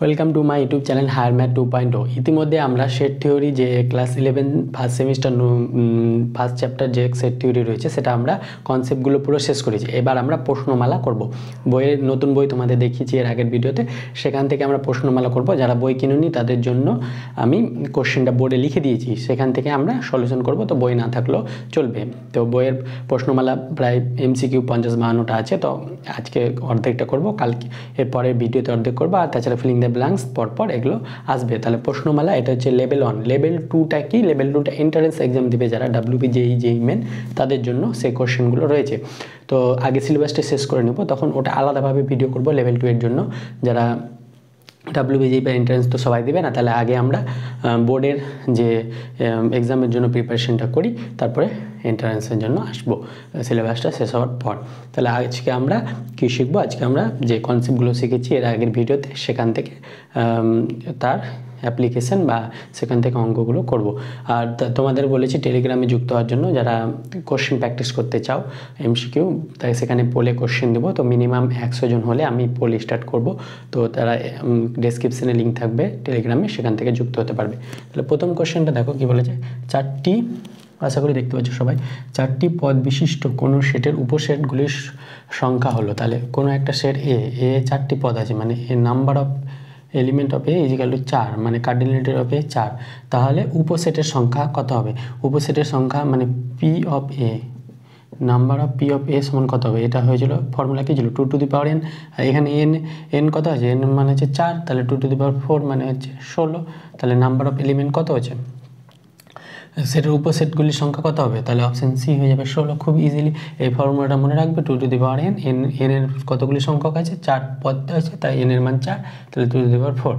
Welcome to my YouTube channel higher math 2.0। ইতিমধ্যে আমরা set theory যে class 11 first semester first chapter যে set theory রয়েছে সেটা আমরা কনসেপ্টগুলো পুরো শেষ করেছি। এবার আমরা প্রশ্নমালা করব। বইয়ের নতুন বই তোমাদের দেখিয়েছি এর আগের ভিডিওতে, সেখান থেকে আমরা প্রশ্নমালা করব। যারা বই কিনুনি তাদের জন্য আমি কোশ্চেনটা বোর্ডে লিখে দিয়েছি, সেখান থেকে আমরা সলিউশন করব। তো বই না থাকলেও চলবে। তো বইয়ের প্রশ্নমালা প্রায় MCQ 50-52টা আছে। তো আজকে অর্ধেকটা করব, কালকে এরপরের ভিডিওতে অর্ধেক করবো, আর তাছাড়া ফিলিং দ্য ব্ল্যাঙ্কস পরপর এগুলো আসবে। তাহলে প্রশ্নমালা এটা হচ্ছে লেভেল 1। লেভেল 2টা কি? লেভেল 2টা এন্ট্রান্স এক্সাম দিবে যারা, WB JEE JEE মেন, তাদের জন্য সেই কোশ্চেনগুলো রয়েছে। তো আগে সিলেবাসটা শেষ করে নেব, তখন ওটা আলাদাভাবে ভিডিও করব লেভেল 2 এর জন্য। যারা WB JEE এন্ট্রান্স তো সবাই দেবে না, তাহলে আগে আমরা বোর্ডের যে এক্সামের জন্য প্রিপারেশনটা করি, তারপরে এন্ট্রান্সের জন্য আসবো সিলেবাসটা শেষ হওয়ার পর। তাহলে আজকে আমরা কী শিখবো? আজকে আমরা যে কনসেপ্টগুলো শিখেছি এর আগের ভিডিওতে, সেখান থেকে তার অ্যাপ্লিকেশন বা সেখান থেকে অঙ্কগুলো করব। আর তোমাদের বলেছি টেলিগ্রামে যুক্ত হওয়ার জন্য, যারা কোশ্চেন প্র্যাকটিস করতে চাও MCQ, তাই সেখানে পোলে কোশ্চেন দেবো। তো মিনিমাম 100 জন হলে আমি পোল স্টার্ট করব। তো তারা ডেসক্রিপশানে লিঙ্ক থাকবে টেলিগ্রামে, সেখান থেকে যুক্ত হতে পারবে। তাহলে প্রথম কোশ্চেনটা দেখো কি বলেছে। চারটি, আশা করি দেখতে পাচ্ছ সবাই, 4টি পদ বিশিষ্ট কোনো সেটের উপসেটগুলির সংখ্যা হলো। তাহলে কোনো একটা সেট এ 4টি পদ আছে, মানে a number of element of A is equal to 4, মানে কার্ডিনালিটি অফ এ 4। তাহলে উপসেটের সংখ্যা কত হবে? উপসেটের সংখ্যা মানে P of A, number of P of A সমান কত হবে? এটা হয়েছিল, ফর্মুলা কী ছিল? 2 টু দি পাওয়ার n। এখানে n কত আছে? n মানে হচ্ছে 4, তাহলে 2 টু দি পাওয়ার 4 মানে হচ্ছে 16। তাহলে নাম্বার অফ এলিমেন্ট কত হচ্ছে? সেটার উপসেটগুলির সংখ্যা কত হবে? তাহলে অপশান সি হয়ে যাবে 16। খুব ইজিলি এই ফর্মুলাটা মনে রাখবে। 2 টু দি পাওয়ার n, এর কতগুলি সংখ্যক আছে? 4 পদ আছে, তাই n এর মান 4, তাহলে 2 টু দি পাওয়ার 4।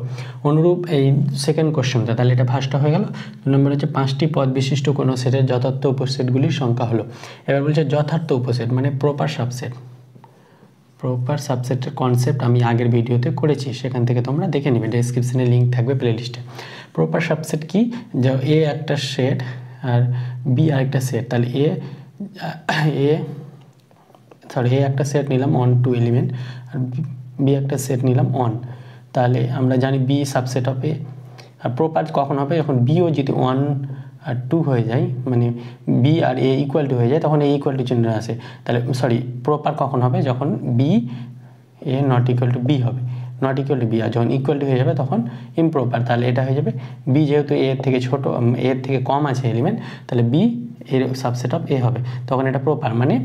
অনুরূপ এই সেকেন্ড কোশ্চেনটা, তাহলে এটা ফার্স্টটা হয়ে গেল। 2 নম্বর হচ্ছে 5টি পদ বিশিষ্ট কোনো সেটের যথার্থ উপসেটগুলির সংখ্যা হলো। এবার বলছে যথার্থ উপসেট মানে প্রপার সাবসেট। প্রপার সাবসেটের কনসেপ্ট আমি আগের ভিডিওতে করেছি, সেখান থেকে তোমরা দেখে নিবে, ডেসক্রিপশনে লিঙ্ক থাকবে প্লেলিস্টে। প্রপার সাবসেট কি? যে এ একটা সেট আর বি আরেকটা সেট। তাহলে এ একটা সেট নিলাম 1 2 এলিমেন্ট, আর বি একটা সেট নিলাম 1। তাহলে আমরা জানি বি সাবসেট অফ এ। আর প্রপার কখন হবে? যখন বিও যদি 1 আর 2 হয়ে যায়, মানে বি আর এ ইকুয়াল টু হয়ে যায়, তখন এ ইকুয়াল টু চিহ্ন আসে। তাহলে প্রপার কখন হবে? যখন B A not equal to B হবে, নট ইকুয়াল টু বি। আর যখন ইকুয়াল টু হয়ে যাবে তখন ইমপ্রপার। তাহলে এটা হয়ে যাবে বি, যেহেতু এর থেকে ছোট, এর থেকে কম আছে এলিমেন্ট, তাহলে বি এর সাবসেট অফ এ হবে, তখন এটা প্রপার। মানে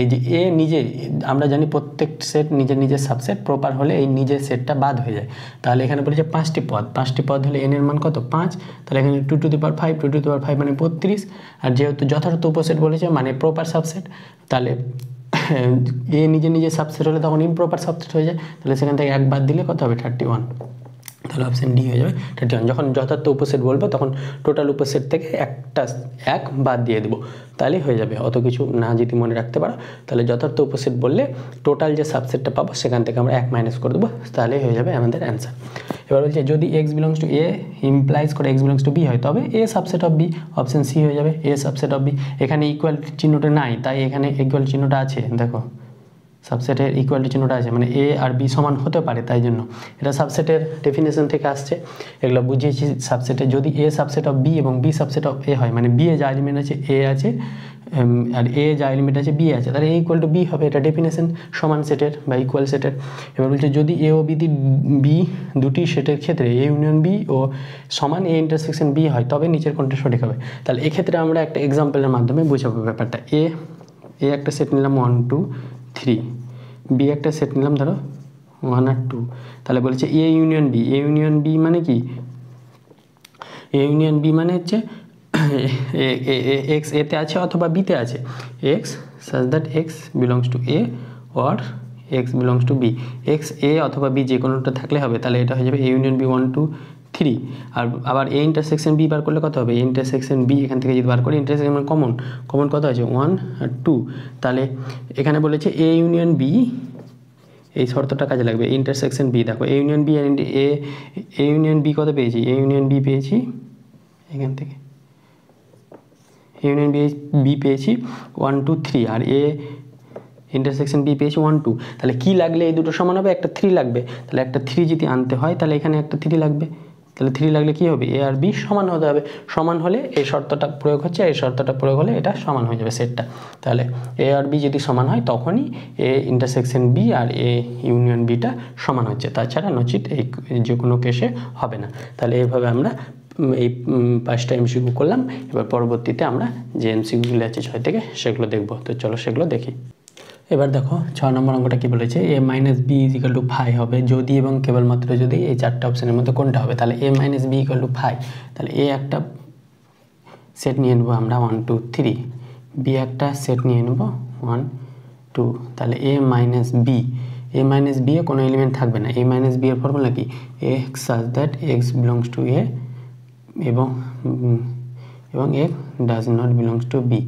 এই যে এ নিজে, আমরা জানি প্রত্যেক সেট নিজের নিজের সাবসেট, প্রপার হলে এই নিজের সেটটা বাদ হয়ে যায়। তাহলে এখানে বলেছে 5টি পদ হলে এন এর মান কত? 5। তাহলে এখানে 2 to the power 5, 2 to the পাওয়ার 5 মানে 32। আর যেহেতু যথার্থ উপসেট বলেছে মানে প্রপার সাবসেট, তাহলে এ নিজে নিজে সাবসেট হলে তখন ইমপ্রপার সাবসেট হয়ে যায়। তাহলে সেখান থেকে 1 বাদ দিলে কত হবে? 31। তাহলে অপশান ডি হয়ে যাবে 31। যখন যথার্থ উপসেট বলবো তখন টোটাল উপসেট থেকে 1 বাদ দিয়ে দেবো, তাহলেই হয়ে যাবে। অত কিছু না যদি মনে রাখতে পারো, তাহলে যথার্থ উপসেট বললে টোটাল যে সাবসেটটা পাবো সেখান থেকে আমরা 1 মাইনাস করে দেবো, তাহলেই হয়ে যাবে আমাদের অ্যান্সার। এবার বলছে যদি x belongs to A implies করে x বিলংস টু বি হয়, তবে A subset of B. Option C হয়ে যাবে এ সাবসেট অফ বি। এখানে ইকুয়াল চিহ্নটা নাই, তাই এখানে ইকুয়াল চিহ্নটা আছে। দেখো সাবসেটের ইকুয়ালিটি চিহ্নটা আছে, মানে এ আর বি সমান হতে পারে, তাই জন্য এটা সাবসেটের ডেফিনেশন থেকে আসছে। এগুলো বুঝিয়েছি। সাবসেটে যদি এ সাবসেট অফ বি এবং বি সাবসেট অফ এ হয়, মানে বি এ যা এলিমেন্ট আছে এ আছে, আর এ যা এলিমেন্ট আছে বি আছে, তাহলে এ ইকুয়াল টু বি হবে। এটা ডেফিনেশন সমান সেটের বা ইকুয়াল সেটের। এবার বলছে যদি এ ও বি দুটি সেটের ক্ষেত্রে এ ইউনিয়ন বি ও সমান এ ইন্টারসেকশন বি হয়, তবে নিচের কোনটা সঠিক হবে। তাহলে এক্ষেত্রে আমরা একটা এক্সাম্পলের মাধ্যমে বুঝাবো ব্যাপারটা। এ একটা সেট নিলাম 1 2 3, বি একটা সেট নিলাম ধরো 1 আর 2। তাহলে বলেছে A union B. A union B মানে কি? এ ইউনিয়ন বি মানে হচ্ছে এক্স এতে আছে অথবা বিতে আছে, x such that x belongs to A or x belongs to B. X A অথবা বি যে কোনোটা থাকলে হবে। তাহলে এটা হয়ে যাবে এ ইউনিয়ন বি 1 2 3। আর আবার এ ইন্টারসেকশন বি বার করলে কত হবে? এ ইন্টারসেকশন বি এখান থেকে যদি বার করি, ইন্টারসেকশন কমন কত আছে? 1 আর 2। তাহলে এখানে বলেছে এ ইউনিয়ন বি, এই শর্তটা কাজে লাগবে। ইন্টারসেকশন বি, দেখো A union B and A union B কত পেয়েছি? এ ইউনিয়ন বি পেয়েছি এখান থেকে, এ ইউনিয়ন বি পেয়েছি 1 2 3। আর এ ইন্টারসেকশন বি পেয়েছি 1 2, তাহলে কি লাগলে এই দুটো সমান হবে? একটা 3 লাগবে, তাহলে একটা 3 যদি আনতে হয় তাহলে এখানে একটা 3 লাগবে, তাহলে 3 লাগলে কি হবে? এ আর বি সমান হতে হবে, সমান হলে এই শর্তটা প্রয়োগ হচ্ছে, এই শর্তটা প্রয়োগ হলে এটা সমান হয়ে যাবে সেটটা। তাহলে এ আর বি যদি সমান হয় তখনই এ ইন্টারসেকশন বি আর এ ইউনিয়ন বিটা সমান হচ্ছে, তাছাড়া নচিত এই যে কোনো কেসে হবে না। তাহলে এইভাবে আমরা এই 5টা এমসিকিউ করলাম। এবার পরবর্তীতে আমরা যে এমসিকিউগুলো আছে 6 থেকে সেগুলো দেখব। তো চলো সেগুলো দেখি। এবার দেখো 6 নম্বর অঙ্কটা কি বলেছে, A minus B is equal to phi হবে যদি এবং কেবলমাত্র যদি এই 4টা অপশানের মধ্যে কোনটা হবে। তাহলে A minus B equal to phi, তাহলে এ একটা সেট নিয়ে নেবো আমরা 1 2 3, বি একটা সেট নিয়ে নেব 1 2, তাহলে A minus B, A minus B এ কোনো এলিমেন্ট থাকবে না। এ মাইনাস বি এর ফর্মুলা কি? X such that x belongs to A এবং A does not belongs to B.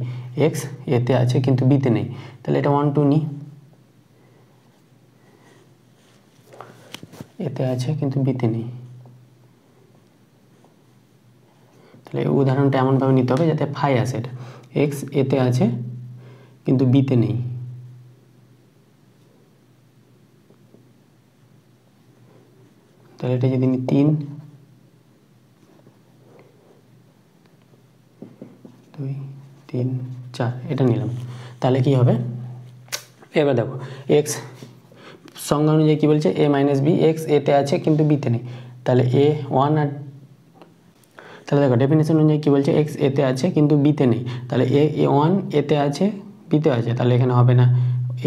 X এতে আছে কিন্তু বিতে নেই, তাহলে এটা 1 2 নিই, এতে আছে কিন্তু বিতে নেই। তাহলে উদাহরণটা এমনভাবে নিতে হবে যাতে ফাই আসে, এটা এক্স এতে আছে কিন্তু বিতে নেই, তাহলে এটা যদি নিই 3 2 3 4 এটা নিলাম, তাহলে কি হবে? এবার দেখো এক্স সংজ্ঞা অনুযায়ী কী বলছে, এ মাইনাস বি, এক্স এতে আছে কিন্তু বিতে নেই, তাহলে এ 1 আর তাহলে দেখো ডেফিনেশন অনুযায়ী কী বলছে, এক্স এতে আছে কিন্তু বিতে নেই, তাহলে এ 1 এতে আছে বিতে আছে, তাহলে এখানে হবে না।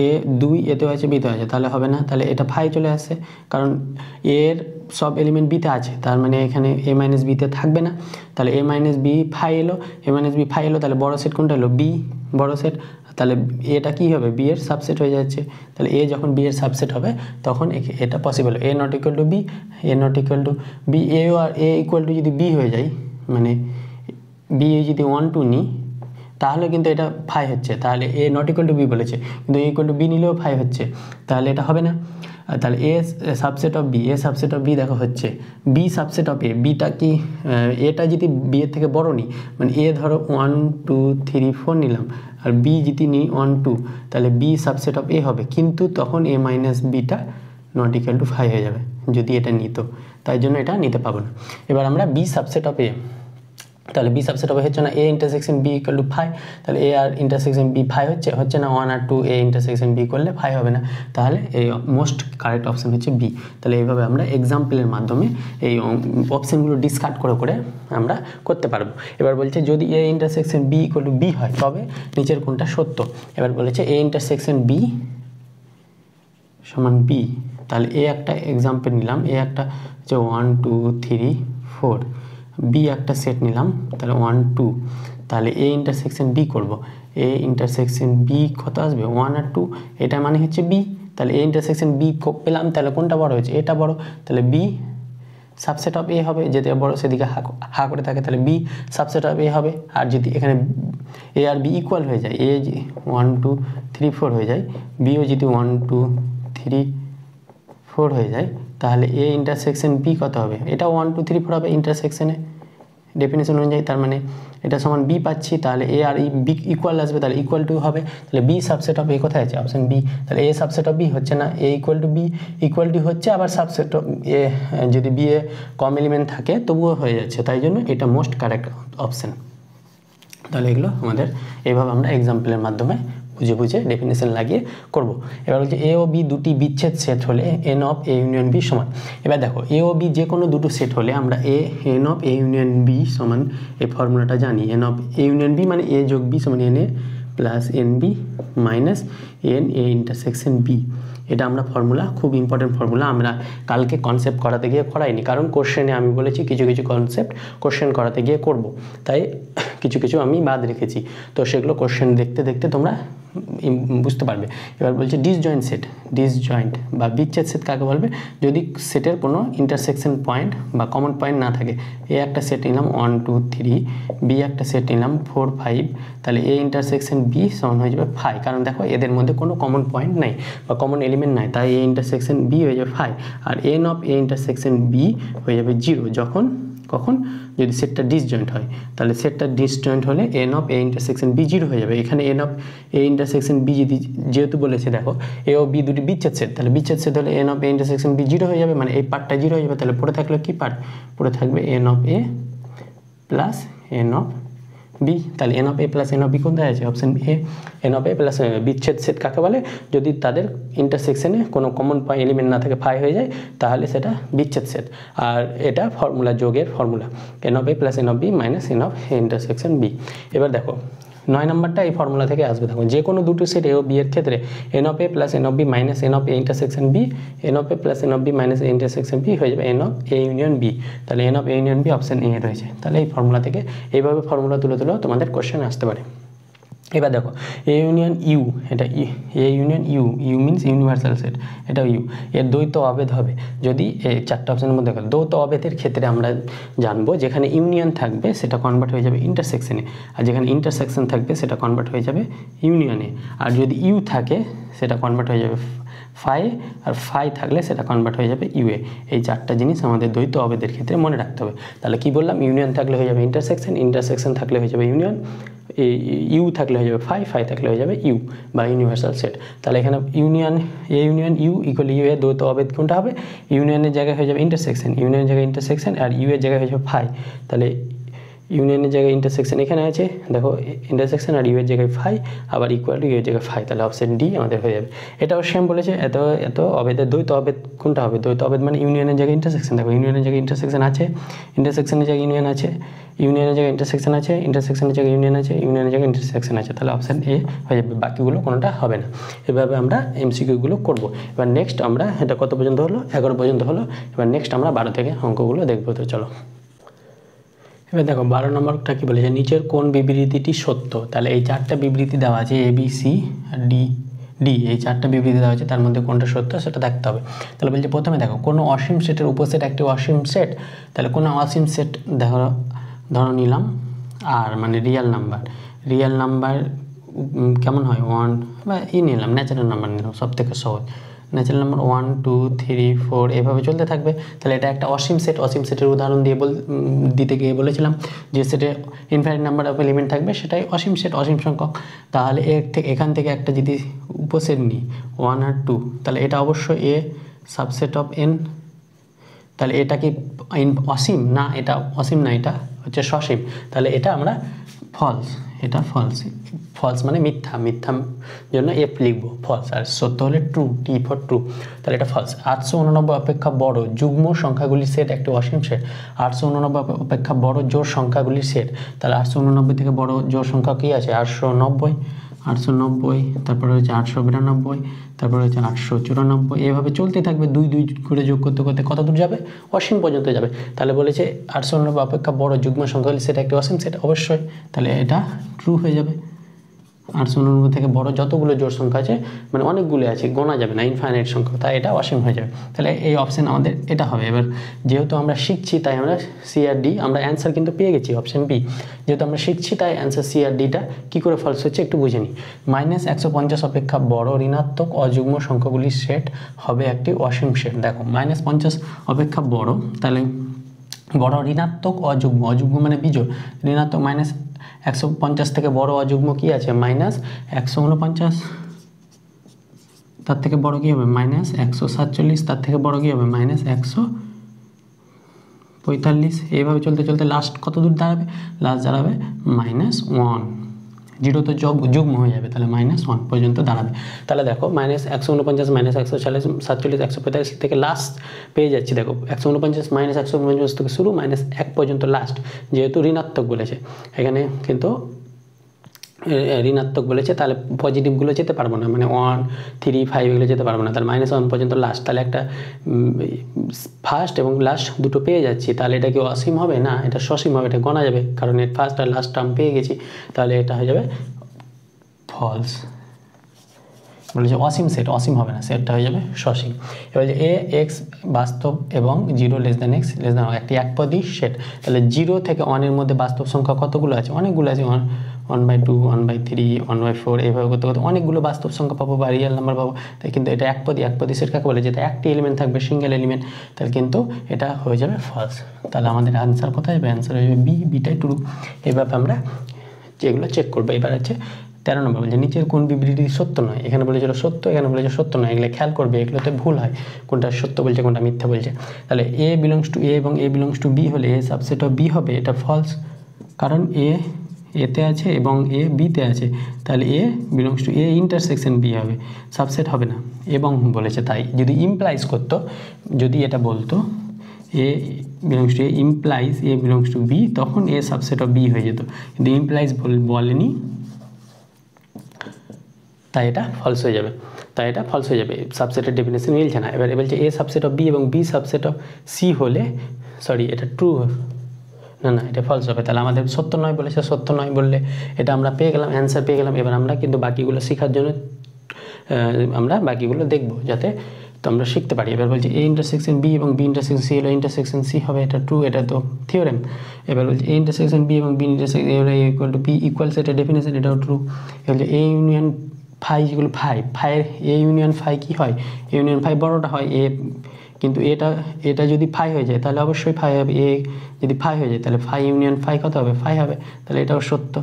এ 2 এতেও আছে বিতে আছে, তাহলে হবে না, তাহলে এটা ফাই চলে আসছে, কারণ এর সব এলিমেন্ট বিতে আছে, তার মানে এখানে এ মাইনাস বিতে থাকবে না। তাহলে এ মাইনাস বি ফাই এলো, এ মাইনাস বি ফাই এলো, তাহলে বড় সেট কোনটা এলো? বি বড় সেট, তাহলে এটা কি হবে? বি এর সাবসেট হয়ে যাচ্ছে, তাহলে এ যখন বি এর সাবসেট হবে তখন এটা possible. A not equal to B, A not equal to B, A আর এ ইকুয়াল টু যদি বি হয়ে যায়, মানে বি যদি 1 2 নিই তাহলে কিন্তু এটা ফাই হচ্ছে, তাহলে A not equal to B বলেছে, কিন্তু এ ইকুয়াল টু বি নিলেও ফাই হচ্ছে, তাহলে এটা হবে না। তাহলে A subset of B, A subset of B দেখো হচ্ছে বি সাবসেট অফ এ, বিটা কি এটা যদি বি এর থেকে বড় নিই, মানে এ ধরো 1 2 3 4 নিলাম আর বি যদি নিই 1 2, তাহলে বি সাবসেট অফ এ হবে, কিন্তু তখন এ মাইনাস বিটা নট ইকুয়াল টু ফাই হয়ে যাবে যদি এটা নিত, তাই জন্য এটা নিতে পাবো না। এবার আমরা বি সাবসেট অফ এ, তাহলে বি সাবসেট হবে হচ্ছে না A intersection B equal to phi, তাহলে এ আর ইন্টারসেকশন বি ফাই হচ্ছে না 1 আর 2 এ ইন্টারসেকশন বি করলে ফাই হবে না, তাহলে এই মোস্ট কারেক্ট অপশান হচ্ছে বি। তাহলে এইভাবে আমরা এক্সাম্পলের মাধ্যমে এই অপশানগুলো ডিসকার্ড করে করে আমরা করতে পারবো। এবার বলছে যদি A intersection B equal to B হয় তবে নিচের কোনটা সত্য। এবার বলেছে এ ইন্টারসেকশন বি সমান বি, তাহলে এ একটা এক্সাম্পল নিলাম, এ একটা হচ্ছে 1 2 3 4, বি একটা সেট নিলাম, তাহলে 1 2, তাহলে এ ইন্টারসেকশন বি করবো, এ ইন্টারসেকশন বি কত আসবে? 1 আর 2, এটা মানে হচ্ছে বি, তাহলে এ ইন্টারসেকশন বি পেলাম, তাহলে কোনটা বড় হয়েছে? এটা বড়, তাহলে বি সাবসেট অফ এ হবে, যদি বড় সেদিকে হা করে থাকে তাহলে বি সাবসেট অফ এ হবে, আর যদি এখানে এ আর বি ইকুয়াল হয়ে যায়, এ 1 2 3 4 হয়ে যায়, বিও যদি 1 2 3 4 হয়ে যায়, তাহলে এ ইন্টারসেকশন বি কত হবে? এটা 1 2 3 4 হবে ইন্টারসেকশনে ডেফিনেশন অনুযায়ী, তার মানে এটা সমান বি পাচ্ছি, তাহলে এ আর বি ইকুয়াল আসবে, তাহলে ইকুয়াল টু হবে, তাহলে বি সাবসেট অফ এ কোথায় আছে? অপশন বি, তাহলে এ সাবসেট অফ বি হচ্ছে না, A equal to B, equal to হচ্ছে আবার সাবসেট অফ এ, যদি বি এ কম এলিমেন্ট থাকে তবুও হয়ে যাচ্ছে, তাই জন্য এটা মোস্ট কারেক্ট অপশান। তাহলে এগুলো আমাদের এইভাবে আমরা এক্সাম্পলের মাধ্যমে বুঝে বুঝে ডেফিনেশন লাগিয়ে করব। এবার হচ্ছে এ ও বি দুটি বিচ্ছেদ সেট হলে n of A union B সমান। এবার দেখো এ ও বি যে কোনো দুটো সেট হলে আমরা n of A union B সমান এই ফর্মুলাটা জানি, n of A union B মানে এ যোগ বি সমান n A plus n B minus n A intersection B. এটা আমরা ফর্মুলা, খুব ইম্পর্টেন্ট ফর্মুলা, আমরা কালকে কনসেপ্ট করাতে গিয়ে করাইনি, কারণ কোশ্চেনে আমি বলেছি কিছু কিছু কনসেপ্ট কোশ্চেন করাতে গিয়ে করব, তাই কিছু কিছু আমি বাদ রেখেছি, তো সেগুলো কোশ্চেন দেখতে দেখতে তোমরা বুঝতে পারবে। এবার বলছে ডিসজয়েন্ট সেট, ডিসজয়েন্ট বা বিচ্ছেদ সেট কাকে বলবে? যদি সেটের কোনো ইন্টারসেকশন পয়েন্ট বা কমন পয়েন্ট না থাকে। এ একটা সেট নিলাম 1 2 3, বি একটা সেট নিলাম 4 5, তাহলে এ ইন্টারসেকশন বি সমান হয়ে যাবে 5, কারণ দেখো এদের মধ্যে কোনো কমন পয়েন্ট নাই বা কমন এলিমেন্ট নাই, তাই এ ইন্টারসেকশন বি হয়ে যাবে 5, আর n of A intersection B হয়ে যাবে 0 যখন কখন? যদি সেটটা ডিসজয়েন্ট হয়। তাহলে সেটটা ডিসজয়েন্ট হলে n of A intersection B zero হয়ে যাবে। এখানে n of A intersection B যদি যেহেতু বলেছে দেখো এ ও বি দুটি বিচ্ছেদ সেট, তাহলে বিচ্ছেদ সেট হলে n of A intersection B zero হয়ে যাবে, মানে এই পার্টটা জিরো হয়ে যাবে। তাহলে পড়ে থাকলো কি পার্ট? পড়ে থাকবে n of A plus n of B. তাহলে n of A plus n of B কোনটা আছে? Option A. N of A plus বিচ্ছেদ সেট কাকে বলে? যদি তাদের ইন্টারসেকশনে কোনো কমন এলিমেন্ট না থাকে, ফাই হয়ে যায়, তাহলে সেটা বিচ্ছেদ সেট। আর এটা ফর্মুলা, যোগের formula, n of A plus n of B minus n of intersection B. এবার দেখো 9 নম্বরটা এই ফর্মুলা থেকে আসবে। দেখো যে কোনো দুটো সেট এ ও বি এর ক্ষেত্রে n of A plus n of B minus n of A intersection B, n of A plus n of B minus A intersection B হয়ে যাবে n of A union B. তাহলে n of A union B option A রয়েছে। তাহলে এই formula থেকে এইভাবে formula তুলে তুলেও তোমাদের কোশ্চেন আসতে পারে। এবার দেখো এ ইউনিয়ন ইউ, এটা A union U, U means universal set, এটা ইউ এর দ্বৈত অভেদ হবে যদি এই চারটা অপশনের মধ্যে দ্বৈত অভেদের ক্ষেত্রে আমরা জানবো যেখানে ইউনিয়ন থাকবে সেটা কনভার্ট হয়ে যাবে ইন্টারসেকশনে, আর যেখানে ইন্টারসেকশন থাকবে সেটা কনভার্ট হয়ে যাবে ইউনিয়নে, আর যদি ইউ থাকে সেটা কনভার্ট হয়ে যাবে ফাই, আর ফাই থাকলে সেটা কনভার্ট হয়ে যাবে ইউএ। এই চারটা জিনিস আমাদের দ্বৈত অভেদের ক্ষেত্রে মনে রাখতে হবে। তাহলে কি বললাম? ইউনিয়ন থাকলে হয়ে যাবে ইন্টারসেকশন, ইন্টারসেকশন থাকলে হয়ে যাবে ইউনিয়ন, ইউ থাকলে হয়ে যাবে ফাই, ফাই থাকলে হয়ে যাবে ইউ বা ইউনিভার্সাল সেট। তাহলে এখানে union A union U equal to এর দ্বৈত অভেদ কোনটা হবে? ইউনিয়নের জায়গায় হয়ে যাবে ইন্টারসেকশন, ইউনিয়নের জায়গায় ইন্টারসেকশন, আর ইউ এর জায়গায় হয়ে যাবে ফাই। তাহলে ইউনিয়নের জায়গায় ইন্টারসেকশন এখানে আছে, দেখো ইন্টারসেকশন, আর ইউ এর জায়গায় ফাই, আবার ইকুয়াল টু ইউ এর জায়গায় ফাই। তাহলে অপশন ডি আমাদের হয়ে যাবে। এটাও সেম বলেছে, এত অভেদের দ্বৈত অভেদ কোনটা হবে? দ্বৈত অভেদ মানে ইউনিয়নের জায়গায় ইন্টারসেকশন, দেখো ইউনিয়নের জায়গায় ইন্টারসেকশন আছে, ইন্টারসেকশনের জায়গায় ইউনিয়ন আছে, ইউনিয়নের জায়গায় ইন্টারসেকশন আছে, ইন্টারসেকশনের জায়গায় ইউনিয়ন আছে, ইউনিয়নের জায়গায় ইন্টারসেকশন আছে। তাহলে অপশন এ হয়ে যাবে, বাকিগুলো কোনোটা হবে না। এভাবে আমরা এমসিকিউগুলো করব। এবার নেক্সট আমরা, এটা কত পর্যন্ত হলো? 11 পর্যন্ত হলো। এবার নেক্সট আমরা 12 থেকে অঙ্কগুলো দেখবো। তো চলো এবার দেখো 12 নম্বরটা কি বলেছে? নিচের কোন বিবৃতিটি সত্য? তাহলে এই চারটা বিবৃতি দেওয়া আছে, এ বি সি ডি ডি, এই চারটা বিবৃতি দেওয়া আছে, তার মধ্যে কোনটা সত্য সেটা দেখতে হবে। তাহলে বলছে প্রথমে দেখো কোনো অসীম সেটের উপসেট একটি অসীম সেট। তাহলে কোনো অসীম সেট ধরো নিলাম আর মানে রিয়েল নাম্বার কেমন হয়? 1 বা নিলাম, ন্যাচারাল নাম্বার নিলাম, সব থেকে সহজ ন্যাচারাল নাম্বার 1 2 3 4 এভাবে চলতে থাকবে। তাহলে এটা একটা অসীম সেট। অসীম সেটের উদাহরণ দিতে গিয়ে বলেছিলাম যে সেটে ইনফাইনাইট নাম্বার অফ এলিমেন্ট থাকবে সেটাই অসীম সেট, অসীম সংখ্যক। তাহলে এখান থেকে একটা যদি উপসেট নিই 1 আর 2, তাহলে এটা অবশ্যই এ সাবসেট অফ এন। তাহলে এটা কি অসীম? না, এটা অসীম না, এটা হচ্ছে সসীম। তাহলে এটা আমরা ফলস, এটা ফলস। ফলস মানে মিথ্যা, মিথ্যা জন্য এফ লিখবো ফলস, আর সত্য হলে ট্রু, টি ফর ট্রু। তাহলে এটা ফলস। 889 অপেক্ষা বড় যুগ্ম সংখ্যাগুলির সেট একটি অসীম সেট। 889 অপেক্ষা বড় জোড় সংখ্যাগুলির সেট। তাহলে 889 থেকে বড় জোড় সংখ্যা কী আছে? 890, তারপরে হচ্ছে 892, তারপরে হচ্ছে 894, এভাবে চলতে থাকবে। 2 2 করে যোগ করতে করতে কত দূর যাবে? অসীম পর্যন্ত যাবে। তাহলে বলেছে 889 অপেক্ষা বড় যুগ্ম সংখ্যা সেটা একটি অসীম সেট, অবশ্যই। তাহলে এটা ট্রু হয়ে যাবে। 889 থেকে বড় যতগুলো জোড় সংখ্যা আছে, মানে অনেকগুলো আছে, গোনা যাবে না, ইনফাইনাইট সংখ্যা, তাই এটা অসীম হয়ে যাবে। তাহলে এই অপশান আমাদের এটা হবে। এবার যেহেতু আমরা শিখছি তাই আমরা সি আর ডি, আমরা অ্যান্সার কিন্তু পেয়ে গেছি অপশান বি। যেহেতু আমরা শিখছি তাই অ্যান্সার সি আর ডিটা কী করে ফলস হচ্ছে একটু বুঝে নিই। -150 অপেক্ষা বড় ঋণাত্মক অযুগ্ম সংখ্যাগুলির সেট হবে একটি অসীম সেট। দেখো -50 অপেক্ষা বড়, তাহলে বড় ঋণাত্মক অযুগ্ম, অযুগ্ম মানে বিজোড়, ঋণাত্মক -150 থেকে বড় অযুগ্ম কি আছে? -149, তার থেকে বড় কী হবে? -147, তার থেকে বড় কী হবে? -145, এইভাবে চলতে চলতে লাস্ট কত দূর দাঁড়াবে? লাস্ট দাঁড়াবে -1, 0 তো যুগ্ম হয়ে যাবে, তাহলে -1 পর্যন্ত দাঁড়াবে। তাহলে দেখো -149, -147, 145 থেকে লাস্ট পেয়ে যাচ্ছি। দেখো 149 -149 থেকে শুরু, -1 পর্যন্ত লাস্ট। যেহেতু ঋণাত্মক বলেছে এখানে, কিন্তু ঋণাত্মক বলেছে, তাহলে পজিটিভগুলো যেতে পারবো না, মানে 1 3 5 এগুলো যেতে পারবো না। তাহলে -1 পর্যন্ত লাস্ট। তাহলে একটা ফার্স্ট এবং লাস্ট দুটো পেয়ে যাচ্ছি। তাহলে এটা কি অসীম হবে? না, এটা সসীম হবে, এটা গণা যাবে, কারণ এর ফার্স্ট আর লাস্ট টার্ম পেয়ে গেছি। তাহলে এটা হয়ে যাবে ফলস। বলেছে অসীম সেট, অসীম হবে না, সেটটা হয়ে যাবে সসীম। এবার যে এ এক্স বাস্তব এবং 0 less than x less than একটি একপদী সেট। তাহলে 0 থেকে 1-এর মধ্যে বাস্তব সংখ্যা কতগুলো আছে? অনেকগুলো আছে, 1/2, 1/3, 1/4, এইভাবে করতে করতে অনেকগুলো বাস্তব সংখ্যা পাবো বা রিয়েল নাম্বার পাবো। তাই কিন্তু এটা একপদী সেট কাকে বলে? যেটা একটি এলিমেন্ট থাকবে, সিঙ্গেল এলিমেন্ট, তাহলে কিন্তু এটা হয়ে যাবে ফলস। তাহলে আমাদের অ্যান্সার কোথায় যাবে? অ্যান্সার হয়ে যাবে বি, বিটাই ট্রু। এইভাবে আমরা যেগুলো চেক করবো। এবার হচ্ছে 13 নম্বর বলছে নিচের কোন বিবৃতি সত্য নয়? এখানে বলেছিল সত্য, এখানে বলেছে সত্য নয়। এগুলো খেয়াল করবে, এগুলোতে ভুল হয়, কোনটা সত্য বলছে কোনটা মিথ্যা বলছে। তাহলে এ বিলংস টু এ এবং এ বিলংস টু বি হলে এ সাবসেট অফ বি হবে, এটা ফলস, কারণ এ এতে আছে এবং এ বিতে আছে। তাহলে A belongs to A intersection B হবে, সাবসেট হবে না। এবং বলেছে তাই যদি ইমপ্লাইজ করতো, যদি এটা বলতো A belongs to A implies A belongs to B, তখন এ সাবসেট অফ বি হয়ে যেত, কিন্তু ইমপ্লাইজ বলেনি, তাই এটা ফলস হয়ে যাবে। সাবসেটের ডেফিনেশন মিলছে না। এবার বলছে এ সাবসেট অফ বি এবং বি সাবসেট অফ সি হলে, সরি এটা ট্রু, না এটা ফলস হবে। তাহলে আমাদের সত্য নয় বলেছে, সত্য নয় বললে এটা আমরা পেয়ে গেলাম, অ্যান্সার পেয়ে গেলাম। এবার আমরা কিন্তু বাকিগুলো শেখার জন্য আমরা বাকিগুলো দেখবো, যাতে তো আমরা শিখতে পারি। এবার বলছে এ ইন্টারসেকশন বি এবং বি ইন্টারসেকশন সি হলো ইন্টারসেকশন সি হবে, এটা ট্রু, এটা তো থিওরেম। এবার বলছে এ ইন্টারসেকশন বি এবং বি ইন্টারসেকশন এ হলো ইকুয়াল টু বি ইকুয়ালস, এটা ডেফিনেশন, এটাও ট্রু। এবার বলছে এ ইউনিয়ন ফাই যেগুলো ফাইয়ের এ ইউনিয়ন ফাই কী হয়? এ ইউনিয়ন ফাই বড়োটা হয় এ, কিন্তু এটা যদি ফাই হয়ে যায় তাহলে অবশ্যই ফাই হবে। এ যদি ফাই হয়ে যায় তাহলে ফাই ইউনিয়ন ফাই কত হবে? ফাই হবে। তাহলে এটাও সত্য,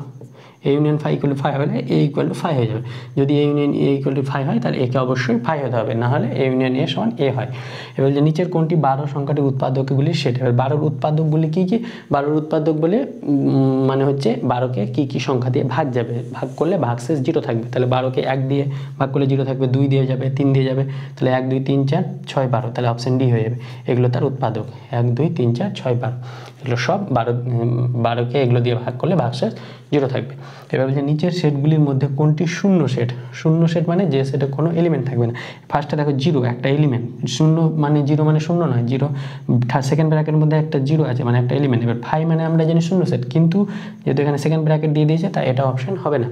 A union phi equal to phi হবে, এ ইকুয়াল টু ফাই হয়ে যাবে। যদি A union A equal to phi হয় তাহলে একে অবশ্যই ফাই হতে হবে, না হলে এ ইউনিয়ন এ সমান এ হয়। এবার যে নিচের কোনটি 12 সংখ্যাটির উৎপাদকগুলির সেট? এবার 12 উৎপাদকগুলি কী কী? 12 উৎপাদক বলে মানে হচ্ছে 12কে কী কী সংখ্যা দিয়ে ভাগ যাবে, ভাগ করলে ভাগশেষ 0 থাকবে। তাহলে 12কে 1 দিয়ে ভাগ করলে 0 থাকবে, 2 দিয়ে যাবে, 3 দিয়ে যাবে, তাহলে 1 2 3 4 6 12, তাহলে অপশান ডি হয়ে যাবে। এগুলো তার উৎপাদক, 1 2 3 4 6 12, এগুলো সব 12কে এগুলো দিয়ে ভাগ করলে ভাগশেষ 0 থাকবে। এবার বলছে নিচের সেটগুলির মধ্যে কোনটি শূন্য সেট? শূন্য সেট মানে যে সেটে কোনো এলিমেন্ট থাকবে না। ফার্স্টে দেখো 0 একটা এলিমেন্ট, শূন্য মানে 0 মানে শূন্য নয়, 0 সেকেন্ড ব্র্যাকেটের মধ্যে একটা 0 আছে মানে একটা এলিমেন্ট। এবার ফাই মানে আমরা জানি শূন্য সেট, কিন্তু যেহেতু এখানে সেকেন্ড ব্র্যাকেট দিয়ে দিয়েছে তাই এটা অপশন হবে না।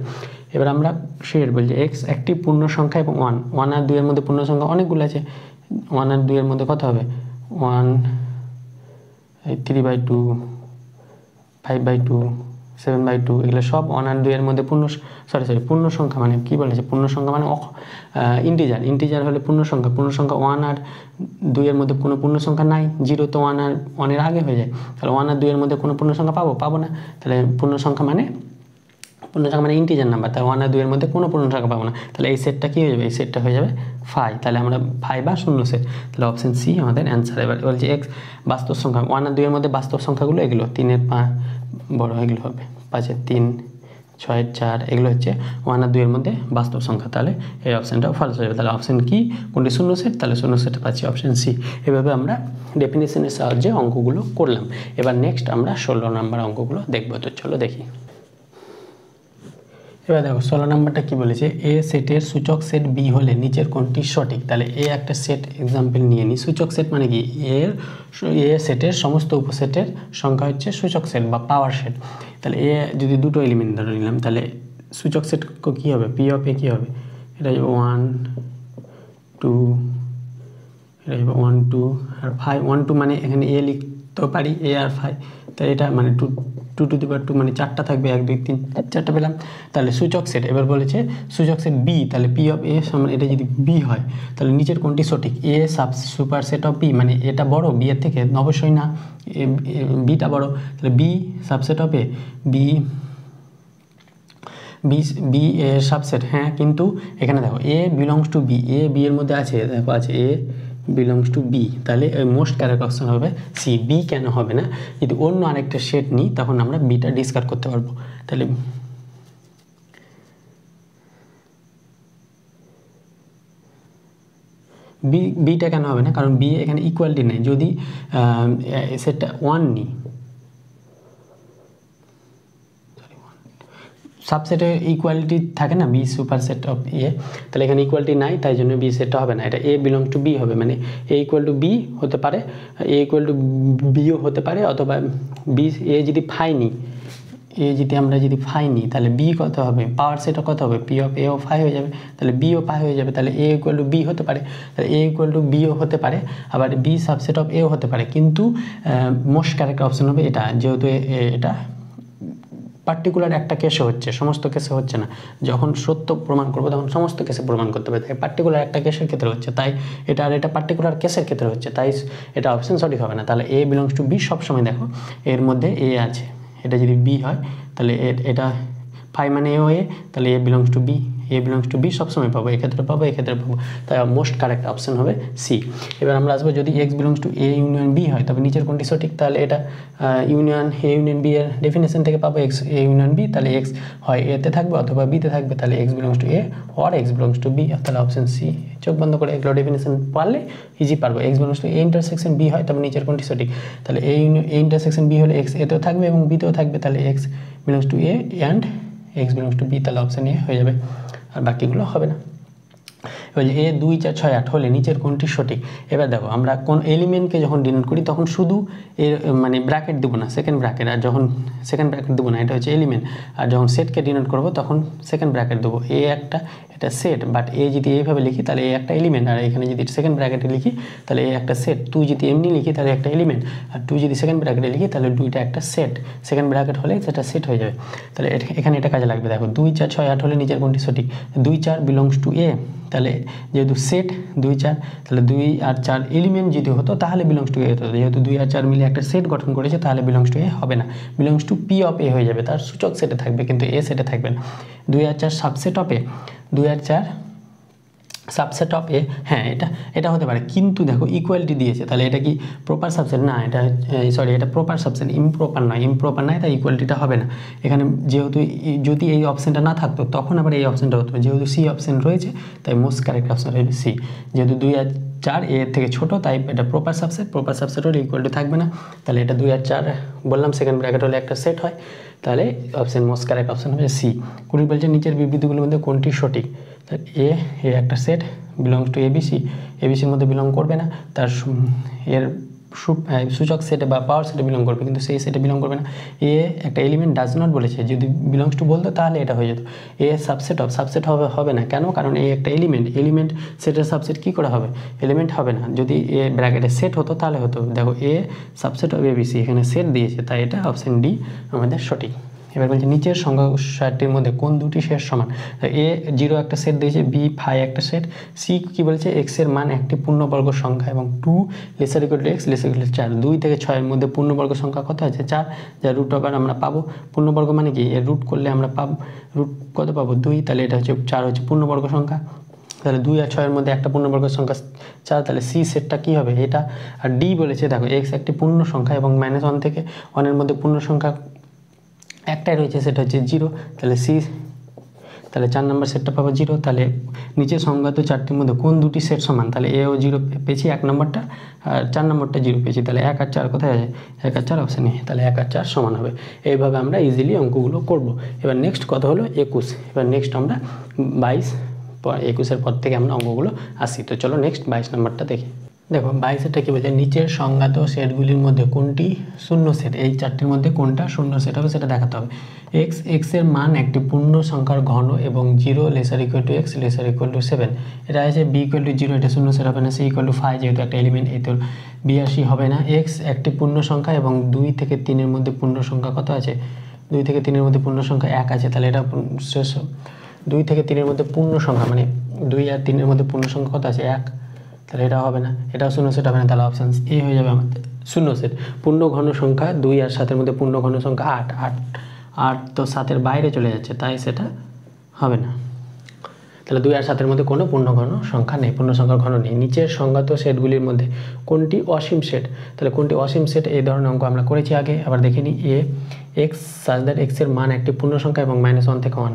এবার আমরা সেট বলছি এক্স একটি পূর্ণ সংখ্যা এবং 1 আর 2 এর মধ্যে পূর্ণ সংখ্যা অনেকগুলো আছে। 1 আর 2 এর মধ্যে কত হবে? 1 3/2, 5/2, 7/2, এগুলো সব 1 আর 2 এর মধ্যে পূর্ণ সংখ্যা। মানে কি বলেছে? পূর্ণ সংখ্যা মানে ইন্টিজার হলে পূর্ণ সংখ্যা 1 আর 2 এর মধ্যে কোনো পূর্ণ সংখ্যা নাই। 0 তো 1 আর 1 এর আগে হয়ে যায়, তাহলে 1 আর 2 এর মধ্যে কোনো পূর্ণ সংখ্যা পাবো না। তাহলে পূর্ণ সংখ্যা মানে ইন্টিজার নাম্বার, তাহলে 1 আর 2 এর মধ্যে কোনো পূর্ণ সংখ্যা পাবো না। তাহলে এই সেটটা কী হয়ে যাবে? এই সেটটা হয়ে যাবে ফাই। তাহলে আমরা ফাই বা শূন্য সেট, তাহলে অপশান সি আমাদের অ্যান্সার। এবার বলছে এক্স বাস্তব সংখ্যা, 1 আর 2 এর মধ্যে বাস্তব সংখ্যাগুলো এগুলো 3 এর 5 বড়, এগুলো হবে 5 এর 3, 6 এর 4, এগুলো হচ্ছে 1 আর 2 এর মধ্যে বাস্তব সংখ্যা। তাহলে এই অপশানটাও ফলস হয়ে যাবে। তাহলে অপশান কি কোনটি শূন্য সেট? তাহলে শূন্য সেটে পাচ্ছি অপশান সি। এভাবে আমরা ডেফিনেশনের সাহায্যে অঙ্কগুলো করলাম। এবার নেক্সট আমরা 16 নম্বর অঙ্কগুলো দেখবো। তো চলো দেখি। এবার দেখো 16 নম্বরটা কি বলেছে? এ সেটের সূচক সেট বি হলে নিচের কোনটি সঠিক? তাহলে এ একটা সেট এক্সাম্পল নিয়ে নিই। সূচক সেট মানে কি? এ সেটের সমস্ত উপসেটের সংখ্যা হচ্ছে সূচক সেট বা পাওয়ার সেট। তাহলে এ যদি দুটো এলিমেন্ট ধরে নিলাম, তাহলে সূচক সেট কী হবে? পি অফ এ কী হবে? এটা যাবে 1 2, এটা যাবে 1 2 আর 5। 1 2 মানে এখানে এ লিখতেও পারি, এ আর 5, তাহলে এটা মানে 2 টু দি পাওয়ার 2 মানে 4টা থাকবে, 1 2 3 4টা পেলাম। তাহলে সূচক সেট। এবার বলেছে সূচক সেট বি, তাহলে পি অফ এ সমান, এটা যদি বি হয় তাহলে নিচের কোনটি সঠিক? এ সুপার সেট অফ বি, মানে এটা বড় বি এর থেকে? অবশ্যই না, বিটা বড়। তাহলে B subset of A, B A subset, হ্যাঁ, কিন্তু এখানে দেখো A belongs to B, A B এর মধ্যে আছে, দেখো আছে এ বিলংস টু বি, তাহলে মোস্ট কারেক্ট অপশন হবে সি। বি কেন হবে না? যদি অন্য আরেকটা সেট নিই তখন আমরা বিটা ডিসকার্ড করতে পারবো। তাহলে বিটা কেন হবে না? কারণ বি এখানে ইকুয়ালিটি নেই। যদি সেটটা 1 নিই, সাবসেটে ইকুয়ালিটি থাকে না, বি সুপার সেট অফ এ, তাহলে এখানে ইকুয়ালিটি নাই, তাই জন্য বি সেটটা হবে না। এটা এ বিলং টু বি হবে, মানে এ ইকুয়াল টু বি হতে পারে, এ ইকুয়াল টু বিও হতে পারে, অথবা বি এ যদি ফাই নিই, যদি আমরা যদি ফাই নিই তাহলে বি কত হবে, পাওয়ার সেটটা কত হবে, পি অফ এ ও ফাই হয়ে যাবে, তাহলে বিও ফাই হয়ে যাবে, তাহলে এ ইকুয়াল টু বি হতে পারে, তাহলে এ ইকুয়াল টু বিও হতে পারে, আবার বি সাবসেট অফ এও হতে পারে। কিন্তু মোস্ট কারেক্ট অপশন হবে এটা, যেহেতু এটা পার্টিকুলার একটা কেসে হচ্ছে, সমস্ত কেসে হচ্ছে না। যখন সত্য প্রমাণ করবো তখন সমস্ত কেসে প্রমাণ করতে হবে, তাই পার্টিকুলার একটা কেসের ক্ষেত্রে হচ্ছে, তাই এটা আর এটা পার্টিকুলার কেসের ক্ষেত্রে হচ্ছে, তাই এটা অপশন সঠিক হবে না। তাহলে এ বিলংস টু বি সবসময় দেখো এর মধ্যে এ আছে, এটা যদি বি হয় তাহলে এটা ফাই মানে এ ও এ, তাহলে A belongs to B, A belongs to B সবসময় পাবো, এক্ষেত্রে পাবো, এক্ষেত্রে পাবো, তাই মোস্ট কারেক্ট অপশন হবে সি। এবার আমরা আসবো যদি x belongs to A union B হয় তবে নিচের কোনটি সঠিক, তাহলে এটা ইউনিয়ন এ ইউনিয়ন বি এর ডেফিনেশন থেকে পাবো এক্স এ ইউনিয়ন বি, তাহলে এক্স হয় এতে থাকবে অথবা বিতে থাকবে, তাহলে x belongs to A or x belongs to B, তাহলে অপশন সি। চোখ বন্ধ করে এগুলো ডেফিনেশন পারলে ইজি পারবো। X belongs to A intersection B হয় তবে নিচের কোনটি সঠিক, তাহলে এ ইন্টারসেকশন বি হলে এক্স এতেও থাকবে এবং বিতেও থাকবে, তাহলে x belongs to A and X belongs to B, তাহলে অপশন এ হয়ে যাবে, আর বাকিগুলো হবে না। এবার এ 2 4 6 8 হলে নিচের কোনটি সঠিক। এবার দেখো আমরা কোন এলিমেন্টকে যখন ডিনোট করি তখন শুধু এর মানে ব্র্যাকেট দেবো না, সেকেন্ড ব্র্যাকেট, আর যখন সেকেন্ড ব্র্যাকেট দেবো না, এটা হচ্ছে এলিমেন্ট, আর যখন সেটকে ডিনোট করবো তখন সেকেন্ড ব্র্যাকেট দেবো। এ একটা এটা সেট, বাট এ যদি এইভাবে লিখি তাহলে এ একটা এলিমেন্ট, আর এখানে যদি সেকেন্ড ব্র্যাকেটে লিখি তাহলে এ একটা সেট, তুই যদি এমনি লিখি তাহলে একটা এলিমেন্ট, আর তুই যদি সেকেন্ড ব্র্যাকেটে লিখি তাহলে দুইটা একটা সেট, সেকেন্ড ব্র্যাকেট হলে সেটা সেট হয়ে যাবে। তাহলে এখানে এটা কাজে লাগবে। দেখো 2 4 6 8 হলে নিচের কোনটি সঠিক, 2 4 বিলংস টু এ, তাহলে যেহেতু সেট 2 4, তাহলে 2 আর 4 এলিমেন্ট যদি হতো তাহলে বিলংস টু এ হতো, যেহেতু 2 আর 4 মিলে একটা সেট গঠন করেছে তাহলে বিলংস টু এ হবে না, বিলংস টু পি অফ এ হয়ে যাবে, তার সূচক সেটে থাকবে কিন্তু এ সেটে থাকবে না। 2 আর 4 সাবসেট অফ এ, 2 আর 4 সাবসেট অফ এ, হ্যাঁ এটা হতে পারে, কিন্তু দেখো ইকুয়ালিটি দিয়েছে, তাহলে এটা কি প্রপার সাবসেট না, এটা সরি এটা প্রপার সাবসেট, ইমপ্রপার নয়, তাই ইকুয়ালিটিটা হবে না এখানে। যেহেতু যদি এই অপশানটা না থাকতো তখন আবার এই অপশানটা হতো, যেহেতু সি অপশান রয়েছে তাই মোস্ট কারেক্ট অপশান হবে সি। যেহেতু 2 আর 4 এর থেকে ছোটো তাই এটা প্রপার সাবসেট হলে ইকুয়ালিটি থাকবে না, তাহলে এটা 2 আর 4 বললাম সেকেন্ড ব্র্যাকেট হলে একটা সেট হয়, তাহলে অপশান মোস্ট কারেক্ট অপশান হবে সি। কুড়ি বলছে নিচের বিবৃতিগুলোর মধ্যে কোনটি সঠিক, এ একটা সেট বিলংস টু এবিসির মধ্যে বিলং করবে না, তার এর সূচক সেটে বা পাওয়ার সেটে বিলং করবে কিন্তু সেই সেটে বিলং করবে না। এ একটা এলিমেন্ট ডাজ নট বলেছে, যদি বিলংস টু বলতো তাহলে এটা হয়ে যেত। এ সাবসেট হবে না, কেন, কারণ এ একটা এলিমেন্ট সেটের সাবসেট কী করে হবে, এলিমেন্ট হবে না। যদি এ ব্র্যাকেটে সেট হতো তাহলে হতো, দেখো এ সাবসেট অফ এবিসি, এখানে সেট দিয়েছে তাই এটা অপশান ডি আমাদের সঠিক। এবার বলছে নিচের সংখ্যা সারটির মধ্যে কোন দুটি সেট সমান, এ 0 একটা সেট দিয়েছে, বি ফাই একটা সেট, সি কি বলছে এক্স এর মান একটি পূর্ণবর্গ সংখ্যা এবং 2 laser equal to x laser equal to 4, 2 থেকে 6 এর মধ্যে পূর্ণবর্গ সংখ্যা কত আছে 4, যা রুট ওভার আমরা পাবো। পূর্ণবর্গ মানে কি, এর রুট করলে আমরা রুট কত পাবো 2, তাহলে এটা হচ্ছে 4 হচ্ছে পূর্ণবর্গ সংখ্যা, তাহলে 2 আর 6 এর মধ্যে একটা পূর্ণবর্গ সংখ্যা 4, তাহলে সি সেটটা কী হবে এটা। আর ডি বলেছে দেখো এক্স একটি পূর্ণ সংখ্যা এবং -1 থেকে 1 এর মধ্যে পূর্ণ সংখ্যা একটাই রয়েছে সেটা হচ্ছে 0, তাহলে সি, তাহলে 4 নম্বর সেটটা পাবো 0। তাহলে নিচে সংজ্ঞাত 4টির মধ্যে কোন দুটি সেট সমান, তাহলে এও 0 পেয়েছি 1 নম্বরটা, আর 4 নম্বরটা 0 পেয়েছি, তাহলে 1 আর 4 কোথায় আছে, 1 আর 4 অপশানে, তাহলে 1 আর 4 সমান হবে। এইভাবে আমরা ইজিলি অঙ্কগুলো করব। এবার নেক্সট কথা হলো 21, এবার নেক্সট আমরা 21 পর থেকে আমরা অঙ্কগুলো আসি। তো চলো নেক্সট 22 নম্বরটা দেখি। দেখো 22 কী বলছে, নিচের সংজ্ঞাত সেটগুলির মধ্যে কোনটি শূন্য সেট, এই 4টির মধ্যে কোনটা শূন্য সেট হবে সেটা দেখাতে হবে। এক্স এর মান একটি পূর্ণ সংখ্যার ঘন এবং 0 laser equal to x laser equal to 7, এটা আছে বি ইকুয়াল টু 0, এটা শূন্য সেট হবে না। সি ইকুয়াল টু 5, যেহেতু একটা এলিমেন্ট, এই তো বি আর সি হবে না। এক্স একটি পূর্ণ সংখ্যা এবং 2 থেকে 3 এর মধ্যে পূর্ণ সংখ্যা কত আছে, 2 থেকে 3 এর মধ্যে পূর্ণ সংখ্যা 1 আছে, তাহলে এটা শেষ। 2 থেকে 3 এর মধ্যে পূর্ণ সংখ্যা মানে 2 আর 3 এর মধ্যে পূর্ণ সংখ্যা কত আছে 1, তাহলে এটা হবে না, এটাও শূন্য সেট হবে না, তাহলে অপশান এ হয়ে যাবে আমাদের শূন্য সেট। পূর্ণ ঘন সংখ্যা 2 আর 7 এর মধ্যে পূর্ণ ঘন সংখ্যা 8 তো 7-এর বাইরে চলে যাচ্ছে তাই সেটা হবে না, তাহলে 2 আর 7-এর মধ্যে কোনো পূর্ণ ঘন সংখ্যা নেই, পূর্ণ সংখ্যার ঘন নেই। নিচের সংজ্ঞাত সেটগুলির মধ্যে কোনটি অসীম সেট, তাহলে কোনটি অসীম সেট, এই ধরনের অঙ্ক আমরা করেছি আগে, আবার দেখে নিই। এক্স সাজ দ্যাট এক্স এর মান একটি পূর্ণ সংখ্যা এবং -1 থেকে 1,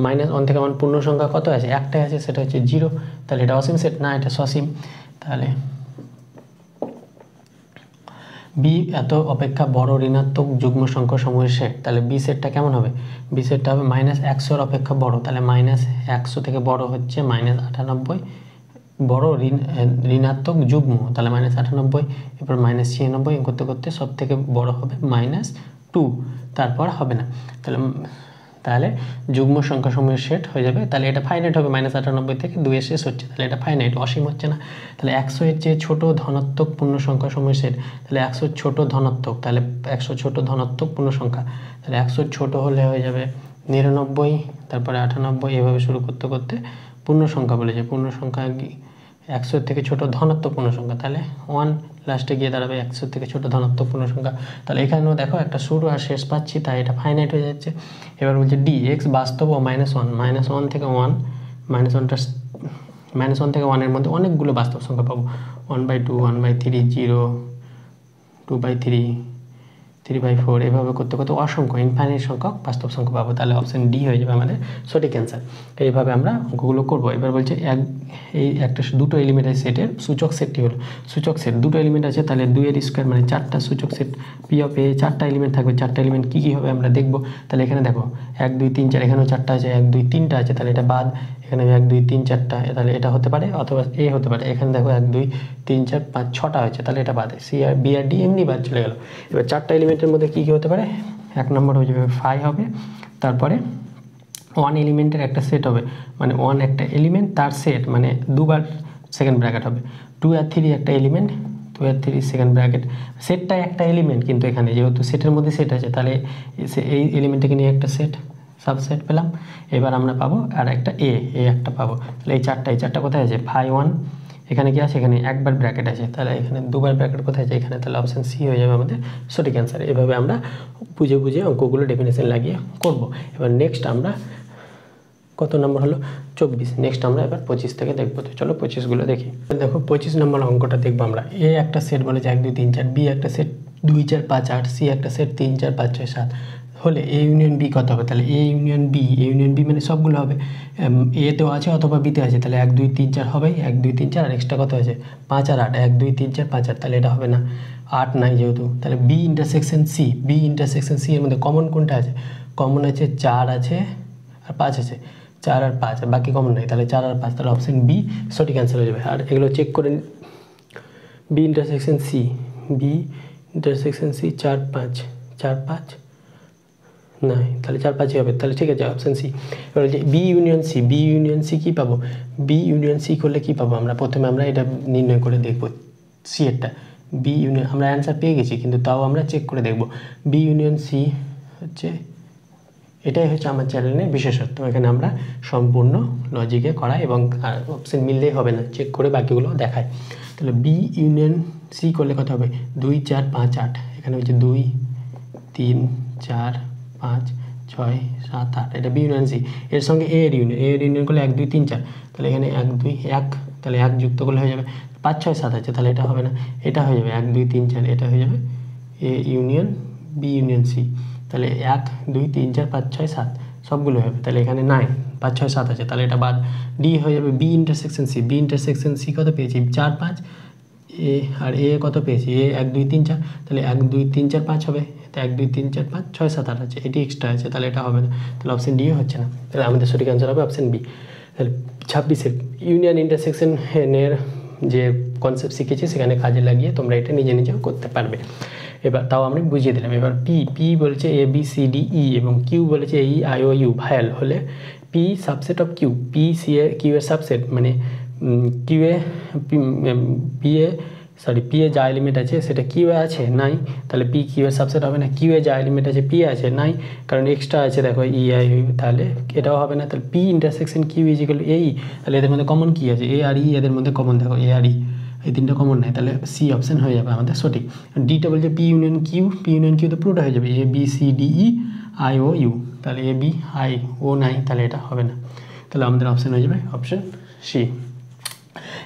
-1 থেকে 1 পূর্ণ সংখ্যা কত আছে, একটাই আছে সেটা হচ্ছে 0, তাহলে এটা অসীম সেট না, এটা সসীম। তাহলে বি এত অপেক্ষা বড় ঋণাত্মক যুগ্ম সংখ্যা সমূহের সেট, তাহলে বি সেটটা কেমন হবে, বি সেটটা হবে -100 অপেক্ষা বড়, তাহলে -100 থেকে বড় হচ্ছে -98, বড় ঋণাত্মক যুগ্ম, তাহলে -98, এরপর -96 করতে করতে সব থেকে বড় হবে 2 তারপর হবে না। তাহলে যুগ্ম সংখ্যাসমূহের সেট হয়ে যাবে। তাহলে এটা ফাইনাইট হবে, -98 থেকে 2 শেষ হচ্ছে, তাহলে এটা ফাইনাইট, অসীম হচ্ছে না। তাহলে 100 এর যে ছোট ধনাত্মক পূর্ণ সংখ্যাসমূহের সেট, তাহলে 100 ছোট ধনাত্মক, তাহলে 100 ছোট ধনাত্মক পূর্ণ সংখ্যা, তাহলে 100 ছোট হলে হয়ে যাবে 99, তারপরে 98, এভাবে শুরু করতে করতে পূর্ণ সংখ্যা বলেছে। পূর্ণ সংখ্যা 100 থেকে ছোট ধনাত্মক পূর্ণ সংখ্যা, তাহলে 1 লাস্টে গিয়ে দাঁড়াবে 100 থেকে ছোট ধনাত্মক পূর্ণ সংখ্যা। তাহলে এখানেও দেখো একটা শুরু আর শেষ পাচ্ছি, তাই এটা ফাইনাইট হয়ে যাচ্ছে। এবার বলছে ডি এক্স বাস্তব ও -1 -1 থেকে 1 -1 থেকে 1 এর মধ্যে অনেকগুলো বাস্তব সংখ্যা পাবো, 1/2 1/3 0 2/3 3/4, এভাবে করতে করতে অসংখ্য ইনফাইনাইট সংখ্যক বাস্তব সংখ্যা পাবো। তাহলে অপশন ডি হয়ে যাবে আমাদের সঠিক অ্যান্সার। এইভাবে আমরা অঙ্কগুলো করবো। এবার বলছে এই একটা দুটো এলিমেন্টের সেটের সূচক সেটটি হলো, সূচক সেট দুটো এলিমেন্ট আছে, তাহলে 2 এর স্কোয়ার মানে 4টা সূচক সেট পি অফ এ, 4টা এলিমেন্ট থাকবে। 4টা এলিমেন্ট কী কী হবে আমরা দেখবো। তাহলে এখানে দেখো 1 2 3 4, এখানেও 4টা আছে, 1 2 3টা আছে, তাহলে এটা বাদ। এখানে 1 2 3 4টা, তাহলে এটা হতে পারে, অথবা এ হতে পারে। এখানে দেখো 1 2 3 4 5 6টা হয়েছে, তাহলে এটা বাদে, সি আর বি আর ডি এমনি বাদ চলে গেল। এবার 4টা এলিমেন্টের মধ্যে কী কী হতে পারে, 1 নম্বর হয়ে যাবে 5 হবে, তারপরে 1 এলিমেন্টের একটা সেট হবে, মানে 1 একটা এলিমেন্ট তার সেট, মানে দুবার সেকেন্ড ব্র্যাকেট হবে। 2 আর 3 একটা এলিমেন্ট, 2 আর 3 সেকেন্ড ব্র্যাকেট, সেটটা একটা এলিমেন্ট, কিন্তু এখানে যেহেতু সেটের মধ্যে সেট আছে, তাহলে এই এলিমেন্টটাকে নিয়ে একটা সেট, সাবসেট পেলাম। এবার আমরা পাবো আর একটা এ একটা পাবো। তাহলে এই চারটা কোথায় আছে, 5 1, এখানে কি আছে, এখানে একবার ব্র্যাকেট আছে, তাহলে এখানে দুবার ব্র্যাকেট কোথায় আছে, এখানে, তাহলে অপশান সি হয়ে যাবে আমাদের সঠিক অ্যান্সার। এভাবে আমরা বুঝে বুঝে অঙ্কগুলো ডেফিনেশন লাগিয়ে করব। এবার নেক্সট আমরা কত নম্বর হলো, 24। নেক্সট আমরা এবার 25 থেকে দেখবো। তো চলো 25গুলো দেখি। দেখো 25 নম্বর অঙ্কটা দেখবো আমরা। এ একটা সেট বলেছে 1 2 3 4, বি একটা সেট 2 4 5 8, সি একটা সেট 3 4 5 6 7 হলে এ ইউনিয়ন বি কত হবে। তাহলে এ ইউনিয়ন বি মানে সবগুলো হবে, এতেও আছে অথবা বিতে আছে, তাহলে 1 2 3 4 হবে, 1 2 3 4, আর এক্সট্রা কত আছে 5 আর 8, 1 2 3 4 5 8, তাহলে এটা হবে না, 8 নাই যেহেতু। তাহলে বি ইন্টারসেকশন সি এর মধ্যে কমন কোনটা আছে, কমন আছে 4 আছে আর 5 আছে, 4 আর 5, আর বাকি কমন নাই, তাহলে 4 আর 5, তাহলে অপশন বি সঠিক অ্যান্সার হয়ে যাবে। আর এগুলো চেক করে বি ইন্টারসেকশন সি 4 5 নাই, তাহলে 4 5ই হবে, তাহলে ঠিক আছে অপশান সি। এবার হচ্ছে বি ইউনিয়ন সি কী পাবো, বি ইউনিয়ন সি করলে কী পাবো আমরা, প্রথমে আমরা এটা নির্ণয় করে দেখবো সি এরটা। বি ইউনিয়ন আমরা অ্যান্সার পেয়ে গেছি, কিন্তু তাও আমরা চেক করে দেখবো। বি ইউনিয়ন সি হচ্ছে, এটাই হচ্ছে আমার চ্যানেলের বিশেষত্ব, এখানে আমরা সম্পূর্ণ লজিকে করা এবং অপশান মিললেই হবে না, চেক করে বাকিগুলো দেখায়। তাহলে বি ইউনিয়ন সি করলে কত হবে, 2 4 5 8, এখানে হচ্ছে 2 3 4 5 6 7 8, এটা বি ইউনিয়ন সি। এর সঙ্গে এ এর ইউনিয়ন করলে 1 2 3 4, তাহলে এখানে 1 2 1, তাহলে 1 যুক্ত করলে হয়ে যাবে 5 6 7 আছে, তাহলে এটা হবে না, এটা হয়ে যাবে 1 2 3 4, এটা হয়ে যাবে A union B union C. তাহলে 1 2 3 4 5 6 7 সবগুলো হবে, তাহলে এখানে 9 5 6 7 আছে, তাহলে এটা বাদ। ডি হয়ে যাবে বি ইন্টারসেকশন সি কত পেয়েছি 4 5, এ আর এ কত পেয়েছি, এ 1 2 3 4, তাহলে 1 2 3 4 5 হবে, তো 1 2 3 4 5 6 7 8 আছে, এটি এক্সট্রা আছে, তাহলে এটা হবে না, তাহলে অপশান ডি হচ্ছে না, তাহলে আমাদের সঠিক অ্যান্সার হবে অপশান বি। তাহলে 26-এর ইউনিয়ন ইন্টারসেকশনের যে কনসেপ্ট শিখেছি সেখানে কাজে লাগিয়ে তোমরা এটা নিজেও করতে পারবে। এবার তাও আমি বুঝিয়ে দিলাম। এবার পি বলেছে A B C D E এবং কিউ বলেছে E I O U vowel হলে P subset of Q, Q এর সাবসেট, মানে পি এ যা এলিমেন্ট আছে সেটা কিউ এ আছে নাই, তাহলে পি কিউ এর সাবসেট হবে না। কিউ এ যা এলিমেন্ট আছে পি আছে নাই, কারণ এক্সট্রা আছে দেখো ই আই ইউ, তাহলে এটাও হবে না। তাহলে P intersection Q is equal to A E, তাহলে এদের মধ্যে কমন কী আছে, এ আর ই, এদের মধ্যে কমন দেখো এ আর ই, এই তিনটা কমন নাই, তাহলে সি অপশান হয়ে যাবে আমাদের সঠিক। ডিটা বলছে পি ইউনিয়ন কিউ তো পুরোটা হয়ে যাবে A B C D E I O U, তাহলে এ বি আই ও নাই, তাহলে এটা হবে না, তাহলে আমাদের অপশান হয়ে যাবে অপশান সি।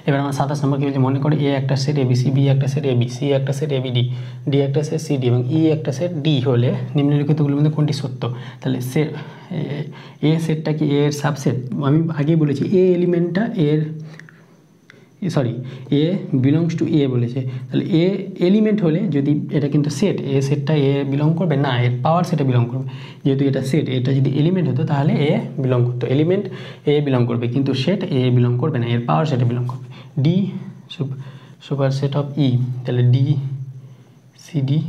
এবার আমার 27 নম্বর কী বলছে, মনে করে এ একটা সেট এবিসি, বি একটা সেট এবি, সি একটা সেট এবিডি, ডি একটা সেট সিডি এবং ই একটা সেট ডি হলে নিম্নলিখিতগুলোর মধ্যে কোনটি সত্য। তাহলে এ সেটটা কি এর সাবসেট, আমি আগেই বলেছি এ এলিমেন্টটা এ বিলংস টু এ বলেছে, তাহলে এ এলিমেন্ট হলে যদি এটা কিন্তু সেট, এ সেটটা এ বিলং করবে না, এর পাওয়ার সেটে বিলং করবে, যেহেতু এটা সেট, এটা যদি এলিমেন্ট হতো তাহলে এ বিলং করতো, এলিমেন্ট এ বিলং করবে, কিন্তু সেট এ বিলং করবে না, এর পাওয়ার সেটে বিলং করবে। D superset of E, তাহলে ডি সি ডি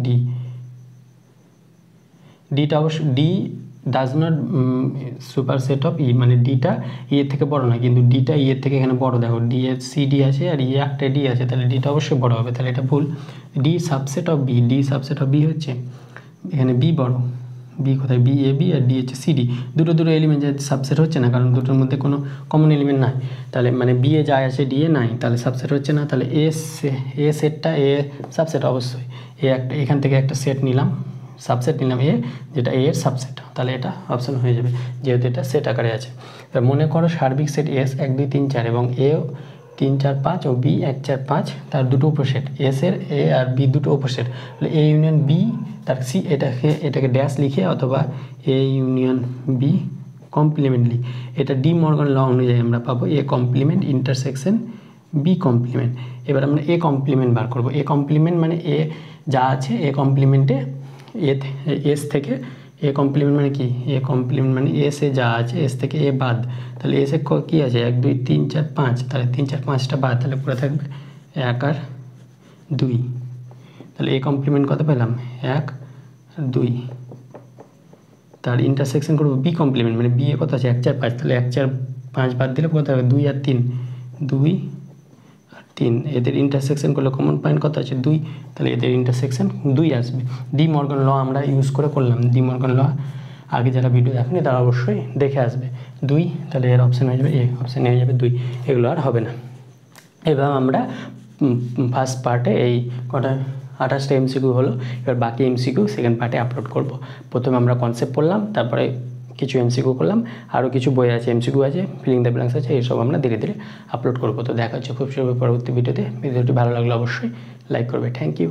ডি ডিটা অবশ্য D does not superset of E, মানে ডিটা ই এর থেকে বড় না, কিন্তু ডিটা ই এর থেকে এখানে বড়। দেখো ডি এর সি ডি আছে আর ই একটা ডি আছে, তাহলে ডিটা অবশ্যই বড় হবে, তাহলে এটা ভুল। D subset of B, D subset of B হচ্ছে এখানে বি বড়, বি কোথায়, বি এ বি আর ডি হচ্ছে সি ডি, দুটো এলিমেন্ট যে সাবসেট হচ্ছে না, কারণ দুটোর মধ্যে কোনো কমন এলিমেন্ট নাই, তাহলে মানে বি এ যায় আছে ডি এ নাই, তাহলে সাবসেট হচ্ছে না। তাহলে এ সেটটা এ সাবসেট অবশ্যই, এ একটা এখান থেকে একটা সেট নিলাম, সাবসেট নিলাম এ, যেটা এ এর সাবসেট, তাহলে এটা অপশন হয়ে যাবে, যেহেতু এটা সেট আকারে আছে। এবার মনে করো সার্বিক সেট এস 1 2 3 4 এবং এ 3 4 5 ও বি 1 4 5 তার দুটো উপসেট, এস এর এ আর বি দুটো উপসেট, তাহলে এ ইউনিয়ন বি তার সি, এটাকে ড্যাশ লিখে অথবা এ ইউনিয়ন বি কমপ্লিমেন্টলি, এটা ডি মর্গান ল অনুযায়ী আমরা পাবো A complement intersection B complement. এবার আমরা এ কমপ্লিমেন্ট বার করবো। এ কমপ্লিমেন্ট মানে এ যা আছে এ কমপ্লিমেন্টে এস থেকে এ কমপ্লিমেন্ট মানে কি, এ কমপ্লিমেন্ট মানে এসে যা আছে এস থেকে এ বাদ, তাহলে এসে কী আছে 1 2 3 4 5, তাহলে 3 4 5টা বাদ, তাহলে পুরো থাকবে 1 আর 2, তাহলে এ কমপ্লিমেন্ট কত পেলাম 1 2, তার ইন্টারসেকশন করবো বি কমপ্লিমেন্ট মানে বি এ কত আছে 1 4 5, তাহলে 1 4 5 বাদ দিলে কত হবে 2 আর 3, 2 আর 3, এদের ইন্টারসেকশন করলে কমন পয়েন্ট কত আছে 2, তাহলে এদের ইন্টারসেকশন 2 আসবে। ডি মর্গান ল আমরা ইউজ করে করলাম, ডি মর্গান ল আগে যারা ভিডিও দেখেনি তারা অবশ্যই দেখে আসবে। 2, তাহলে এর অপশান হয়ে যাবে এ, অপশান হয়ে যাবে 2, এগুলো আর হবে না। এবার আমরা ফার্স্ট পার্টে এই কটা 28টা এমসিকিউ হলো, এবার বাকি এমসিকিউ সেকেন্ড পার্টে আপলোড করব। প্রথমে আমরা কনসেপ্ট পড়লাম, তারপরে কিছু এমসিকিউ করলাম, আরও কিছু বই আছে এমসিকিউ আছে, ফিলিং দ্য ব্ল্যাঙ্কস আছে, এইসব আমরা ধীরে ধীরে আপলোড করবো। তো দেখা হচ্ছে খুব শীঘ্রই পরবর্তী ভিডিওতে। ভিডিওটি ভালো লাগলে অবশ্যই লাইক করবে। Thank you.